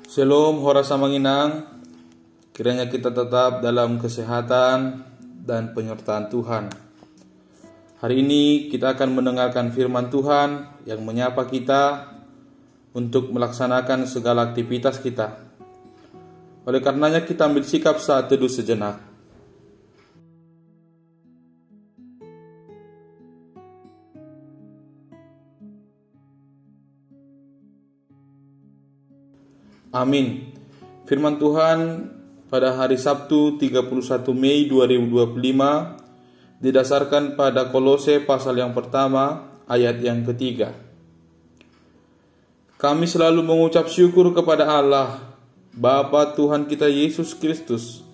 Shalom, hora samanginang. Kiranya kita tetap dalam kesehatan dan penyertaan Tuhan. Hari ini kita akan mendengarkan firman Tuhan yang menyapa kita untuk melaksanakan segala aktivitas kita. Oleh karenanya kita ambil sikap saat teduh sejenak. Amin. Firman Tuhan pada hari Sabtu 31 Mei 2025 didasarkan pada Kolose pasal yang pertama ayat yang ketiga. Kami selalu mengucap syukur kepada Allah, Bapa Tuhan kita Yesus Kristus,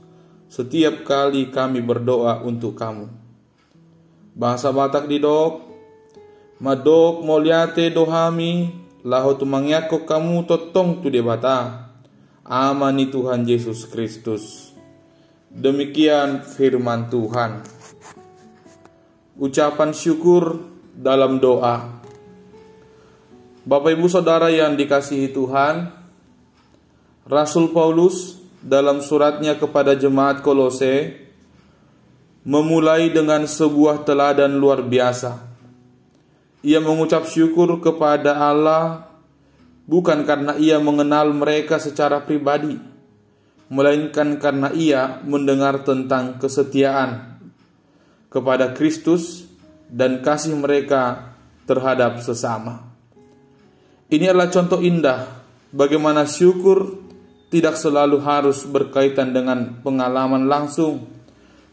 setiap kali kami berdoa untuk kamu. Bahasa Batak didok, madok moliate dohami, laho tumangyako kamu totong tu debata. Amani Tuhan Yesus Kristus. Demikian firman Tuhan. Ucapan syukur dalam doa. Bapak Ibu Saudara yang dikasihi Tuhan, Rasul Paulus dalam suratnya kepada jemaat Kolose memulai dengan sebuah teladan luar biasa. Ia mengucap syukur kepada Allah bukan karena ia mengenal mereka secara pribadi, melainkan karena ia mendengar tentang kesetiaan kepada Kristus dan kasih mereka terhadap sesama. Ini adalah contoh indah bagaimana syukur tidak selalu harus berkaitan dengan pengalaman langsung,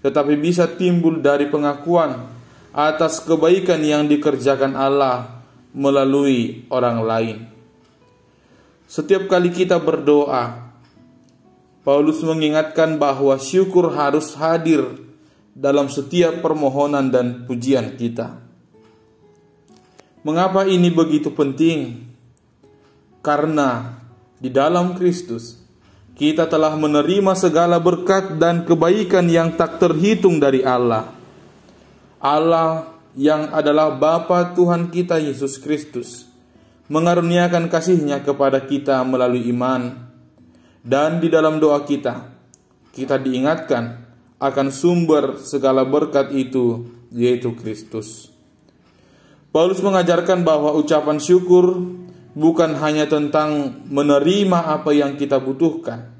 tetapi bisa timbul dari pengakuan atas kebaikan yang dikerjakan Allah melalui orang lain. Setiap kali kita berdoa, Paulus mengingatkan bahwa syukur harus hadir dalam setiap permohonan dan pujian kita. Mengapa ini begitu penting? Karena di dalam Kristus kita telah menerima segala berkat dan kebaikan yang tak terhitung dari Allah. Allah yang adalah Bapa Tuhan kita Yesus Kristus mengaruniakan kasih-Nya kepada kita melalui iman, dan di dalam doa kita diingatkan akan sumber segala berkat itu, yaitu Kristus. Paulus mengajarkan bahwa ucapan syukur bukan hanya tentang menerima apa yang kita butuhkan,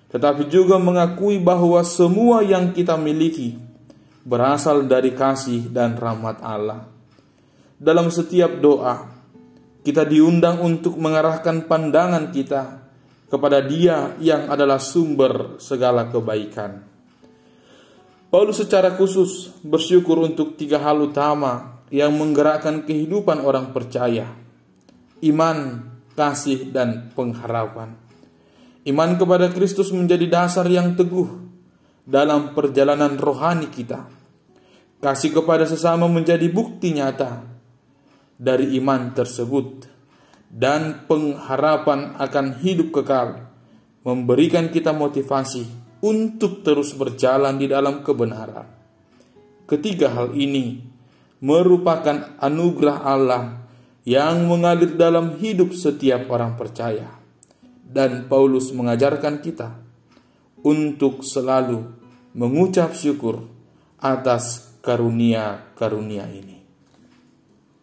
tetapi juga mengakui bahwa semua yang kita miliki berasal dari kasih dan rahmat Allah. Dalam setiap doa, kita diundang untuk mengarahkan pandangan kita kepada Dia yang adalah sumber segala kebaikan. Paulus secara khusus bersyukur untuk 3 hal utama yang menggerakkan kehidupan orang percaya: iman, kasih, dan pengharapan. Iman kepada Kristus menjadi dasar yang teguh dalam perjalanan rohani kita. Kasih kepada sesama menjadi bukti nyata dari iman tersebut, dan pengharapan akan hidup kekal memberikan kita motivasi untuk terus berjalan di dalam kebenaran. Ketiga hal ini merupakan anugerah Allah yang mengalir dalam hidup setiap orang percaya, dan Paulus mengajarkan kita untuk selalu mengucap syukur atas karunia-karunia ini.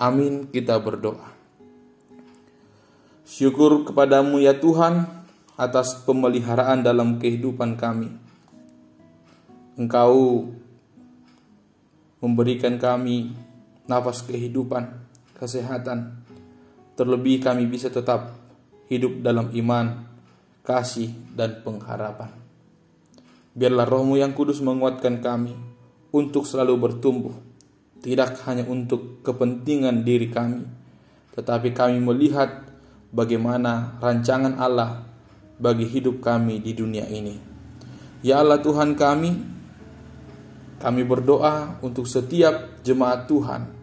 Amin, kita berdoa. Syukur kepadamu ya Tuhan atas pemeliharaan dalam kehidupan kami. Engkau memberikan kami nafas kehidupan, kesehatan. Terlebih kami bisa tetap hidup dalam iman, kasih, dan pengharapan. Biarlah Roh-Mu yang kudus menguatkan kami untuk selalu bertumbuh, tidak hanya untuk kepentingan diri kami, tetapi kami melihat bagaimana rancangan Allah bagi hidup kami di dunia ini. Ya Allah Tuhan kami berdoa untuk setiap jemaat Tuhan,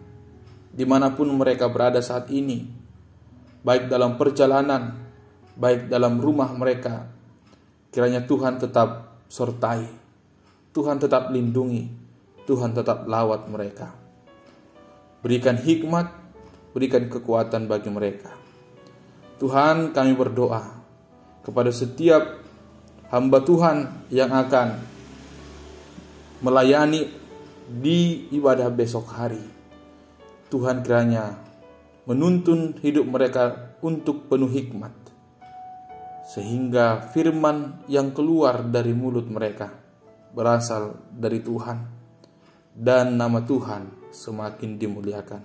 dimanapun mereka berada saat ini, baik dalam perjalanan, baik dalam rumah mereka. Kiranya Tuhan tetap sertai, Tuhan tetap lindungi, Tuhan tetap lawat mereka. Berikan hikmat, berikan kekuatan bagi mereka. Tuhan, kami berdoa kepada setiap hamba Tuhan yang akan melayani di ibadah besok hari. Tuhan kiranya menuntun hidup mereka untuk penuh hikmat, sehingga firman yang keluar dari mulut mereka berasal dari Tuhan, dan nama Tuhan semakin dimuliakan.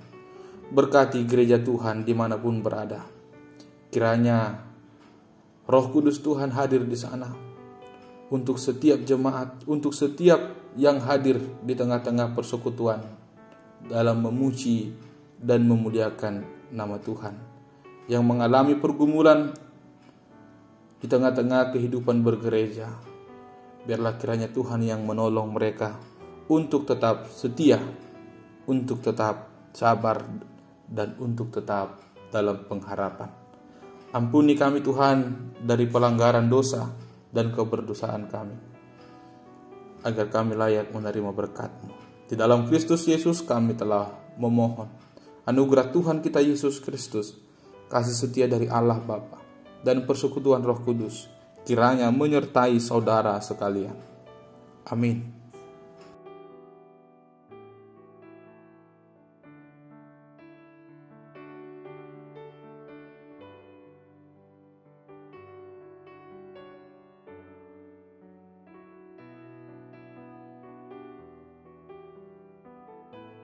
Berkati gereja Tuhan dimanapun berada. Kiranya Roh Kudus Tuhan hadir di sana untuk setiap jemaat, untuk setiap yang hadir di tengah-tengah persekutuan dalam memuji dan memuliakan nama Tuhan, yang mengalami pergumulan di tengah-tengah kehidupan bergereja. Biarlah kiranya Tuhan yang menolong mereka untuk tetap setia, untuk tetap sabar, dan untuk tetap dalam pengharapan. Ampuni kami Tuhan dari pelanggaran dosa dan keberdosaan kami, agar kami layak menerima berkat-Mu. Di dalam Kristus Yesus kami telah memohon. Anugerah Tuhan kita Yesus Kristus, kasih setia dari Allah Bapa, dan persekutuan Roh Kudus kiranya menyertai saudara sekalian. Amin.